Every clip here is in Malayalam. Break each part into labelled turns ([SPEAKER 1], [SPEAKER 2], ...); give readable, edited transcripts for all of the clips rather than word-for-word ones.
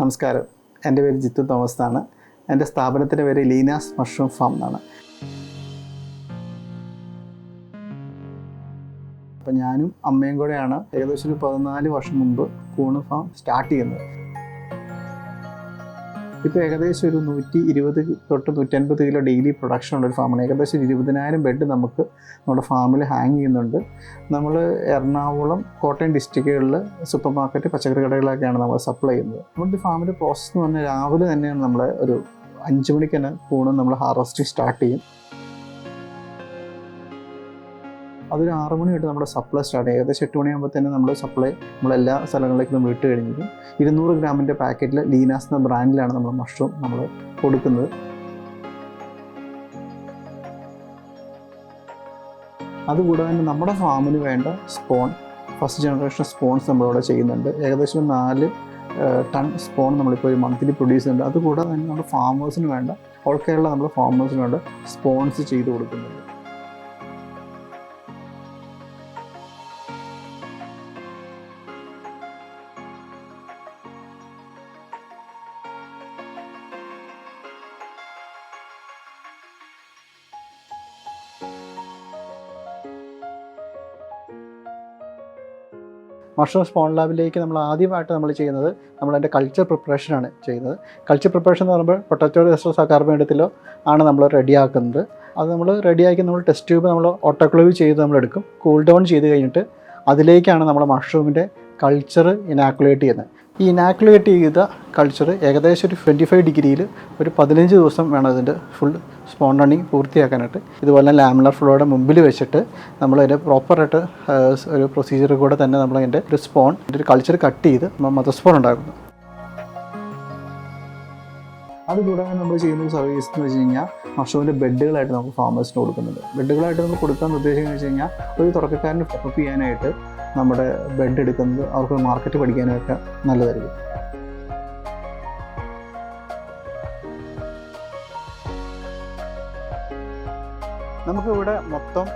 [SPEAKER 1] നമസ്കാരം, എൻ്റെ പേര് ജിത്തു തോമസ് എന്നാണ്. എൻ്റെ സ്ഥാപനത്തിൻ്റെ പേര് ലീനാസ് മഷ്റൂം ഫാം എന്നാണ്. അപ്പോൾ ഞാനും അമ്മയും കൂടെയാണ് ഏകദേശം ഒരു 14 വർഷം മുമ്പ് കൂണ് ഫാം സ്റ്റാർട്ട് ചെയ്യുന്നത്. ഇപ്പോൾ ഏകദേശം ഒരു 120 തൊട്ട് 150 കിലോ ഡെയിലി പ്രൊഡക്ഷൻ ഉള്ളൊരു ഫാമാണ്. ഏകദേശം 20,000 ബെഡ് നമുക്ക് നമ്മുടെ ഫാമിൽ ഹാങ് ചെയ്യുന്നുണ്ട്. നമ്മൾ എറണാകുളം, കോട്ടയം ഡിസ്ട്രിക്റ്റുകളിൽ സൂപ്പർ മാർക്കറ്റ്, പച്ചക്കറി കടകളൊക്കെയാണ് നമ്മൾ സപ്ലൈ ചെയ്യുന്നത്. നമ്മുടെ ഫാമിൻ്റെ പ്രോസസ്സ് എന്ന് പറഞ്ഞാൽ രാവിലെ തന്നെയാണ് നമ്മൾ ഒരു 5 മണിക്ക് തന്നെ കൂണ് നമ്മൾ ഹാർവസ്റ്റിംഗ് സ്റ്റാർട്ട് ചെയ്യും. അതൊരു 6 മണി തൊട്ട് നമ്മുടെ സപ്ലൈ സ്റ്റാർട്ട് ചെയ്യും. ഏകദേശം 8 മണിയാകുമ്പോൾ തന്നെ നമ്മൾ സപ്ലൈ നമ്മളെല്ലാ സ്ഥലങ്ങളിലേക്കും നമ്മൾ ഇട്ട് കഴിഞ്ഞിരിക്കും. 200 ഗ്രാമിൻ്റെ പാക്കറ്റിൽ ലീനാസ് എന്ന ബ്രാൻഡിലാണ് നമ്മൾ മഷ്റൂം നമ്മൾ കൊടുക്കുന്നത്. അതുകൂടാതെ തന്നെ നമ്മുടെ ഫാമിന് വേണ്ട സ്പോൺ, ഫസ്റ്റ് ജനറേഷൻ സ്പോൺസ് നമ്മളിവിടെ ചെയ്യുന്നുണ്ട്. ഏകദേശം 4 ടൺ സ്പോൺ നമ്മളിപ്പോൾ ഒരു മന്ത്ലി പ്രൊഡ്യൂസ് ചെയ്യുന്നുണ്ട്. അതുകൂടാതെ തന്നെ നമ്മുടെ ഫാമേഴ്സിന് വേണ്ട, ഓൾ കേരള നമ്മൾ ഫാമേഴ്സിന് വേണ്ട സ്പോൺസ് ചെയ്ത് കൊടുക്കുന്നുണ്ട്. മഷ്റൂം സ്പോൺ ലാബിലേക്ക് നമ്മൾ ആദ്യമായിട്ട് നമ്മൾ ചെയ്യുന്നത് നമ്മളതിൻ്റെ കൾച്ചർ പ്രിപ്പറേഷനാണ് ചെയ്യുന്നത്. കൾച്ചർ പ്രിപ്പറേഷൻ എന്ന് പറയുമ്പോൾ പൊട്ടറ്റോ എസ്ട്രോസ് കാർബണേറ്റത്തിലോ ആണ് നമ്മൾ റെഡിയാക്കുന്നത്. അത് നമ്മൾ റെഡിയാക്കി നമ്മൾ ടെസ്റ്റ് ട്യൂബ് നമ്മൾ ഓട്ടോക്ലേവ് ചെയ്ത് നമ്മൾ എടുക്കും. കൂൾ ഡൗൺ ചെയ്ത് കഴിഞ്ഞിട്ട് അതിലേക്കാണ് നമ്മൾ മഷ്റൂമിൻ്റെ കൾച്ചർ ഇനാക്കുലേറ്റ് ചെയ്യുന്നത്. ഈ ഇനാക്കുലേറ്റ് ചെയ്ത കൾച്ചർ ഏകദേശം ഒരു 25 ഡിഗ്രിയിൽ ഒരു 15 ദിവസം വേണം ഇതിൻ്റെ ഫുൾ സ്പോൺ റണ്ണിങ് പൂർത്തിയാക്കാനായിട്ട്. ഇതുപോലെ ലാമിനാർ ഫ്ലോയുടെ മുമ്പിൽ വെച്ചിട്ട് നമ്മളതിൻ്റെ പ്രോപ്പറായിട്ട് ഒരു പ്രൊസീജിയർ കൂടെ തന്നെ നമ്മളതിൻ്റെ ഒരു സ്പോൺ, ഒരു കൾച്ചർ കട്ട് ചെയ്ത് മദർ സ്പോൺ ഉണ്ടാക്കുന്നു. അതുകൂടാതെ നമ്മൾ ചെയ്യുന്ന സർവീസ് എന്ന് വെച്ച് കഴിഞ്ഞാൽ മഷ്റൂമിൻ്റെ ബെഡുകളായിട്ട് നമുക്ക് ഫാമേഴ്സിന് കൊടുക്കുന്നുണ്ട്. ബെഡുകളായിട്ട് നമുക്ക് കൊടുക്കാൻ ഉദ്ദേശിക്കുന്നത് വെച്ച് കഴിഞ്ഞാൽ ഒരു തുടക്കക്കാരന് ഡെവലപ്പ് ചെയ്യാനായിട്ട് നമ്മുടെ ബെഡ് എടുക്കുന്നത് അവർക്ക് മാർക്കറ്റ് പഠിക്കാനൊക്കെ നല്ലതായിരിക്കും. നമുക്കിവിടെ മൊത്തം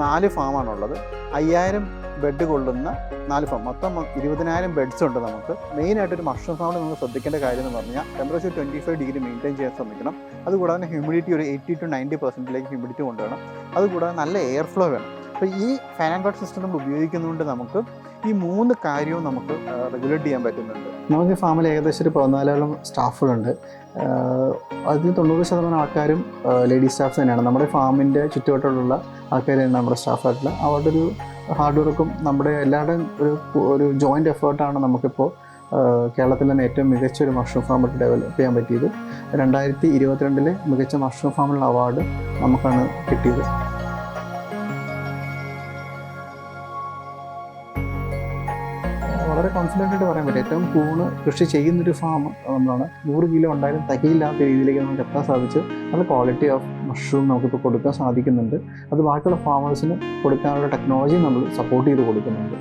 [SPEAKER 1] 4 ഫാമാണുള്ളത്. 5000 ബെഡ് കൊള്ളുന്ന 4 ഫാം, മൊത്തം 20,000 ബെഡ്സ് ഉണ്ട് നമുക്ക്. മെയിനായിട്ടൊരു മഷ്റൂം ഫാമിൽ നമ്മൾ ശ്രദ്ധിക്കേണ്ട കാര്യം എന്ന് പറഞ്ഞാൽ ടെമ്പറേച്ചർ 25 ഡിഗ്രി മെയിൻറ്റെയിൻ ചെയ്യാൻ ശ്രമിക്കണം. അതുകൂടാതെ ഹ്യൂമിഡിറ്റി ഒരു 80 to 90% ഹ്യൂമിഡിറ്റി കൊണ്ടുവേണം. അതുകൂടാതെ നല്ല എയർ ഫ്ലോ വേണം. അപ്പോൾ ഈ ഫാൻ ആൻഡ് വാട്ടർ സിസ്റ്റം നമ്മൾ ഉപയോഗിക്കുന്നതുകൊണ്ട് നമുക്ക് ഈ 3 കാര്യവും നമുക്ക് റെഗുലേറ്റ് ചെയ്യാൻ പറ്റുന്നുണ്ട്. നമുക്ക് ഫാമിൽ ഏകദേശം ഒരു 14 സ്റ്റാഫുകളുണ്ട്. അതിൽ 90% ആൾക്കാരും ലേഡീസ് സ്റ്റാഫ്സ് തന്നെയാണ്. നമ്മുടെ ഫാമിൻ്റെ ചുറ്റുവട്ടമുള്ള ആൾക്കാരാണ് നമ്മുടെ സ്റ്റാഫായിട്ടുള്ള. അവരുടെ ഒരു ഹാർഡ് വർക്കും നമ്മുടെ എല്ലാവരുടെയും ഒരു ജോയിൻ്റ് എഫേർട്ടാണ് നമുക്കിപ്പോൾ കേരളത്തിൽ തന്നെ ഏറ്റവും മികച്ച ഒരു മഷ്റൂം ഫാം ഡെവലപ്പ് ചെയ്യാൻ പറ്റിയത്. 2022 മികച്ച മഷ്റൂം ഫാമിലുള്ള അവാർഡ് നമുക്കാണ് കിട്ടിയത്. വളരെ കോൺഫിഡൻ്റ് ആയിട്ട് പറയാൻ പറ്റും. ഏറ്റവും കൂണ് കൃഷി ചെയ്യുന്നൊരു ഫാം നമ്മളാണ്. 100 കിലോ ഉണ്ടായാലും തികയില്ലാത്ത രീതിയിലേക്ക് നമുക്ക് എത്താൻ സാധിച്ചു. നല്ല ക്വാളിറ്റി ഓഫ് മഷ്റൂം നമുക്കിപ്പോൾ കൊടുക്കാൻ സാധിക്കുന്നുണ്ട്. അത് ബാക്കിയുള്ള ഫാമേഴ്സിന് കൊടുക്കാനുള്ള ടെക്നോളജി നമ്മൾ സപ്പോർട്ട് ചെയ്ത് കൊടുക്കുന്നുണ്ട്.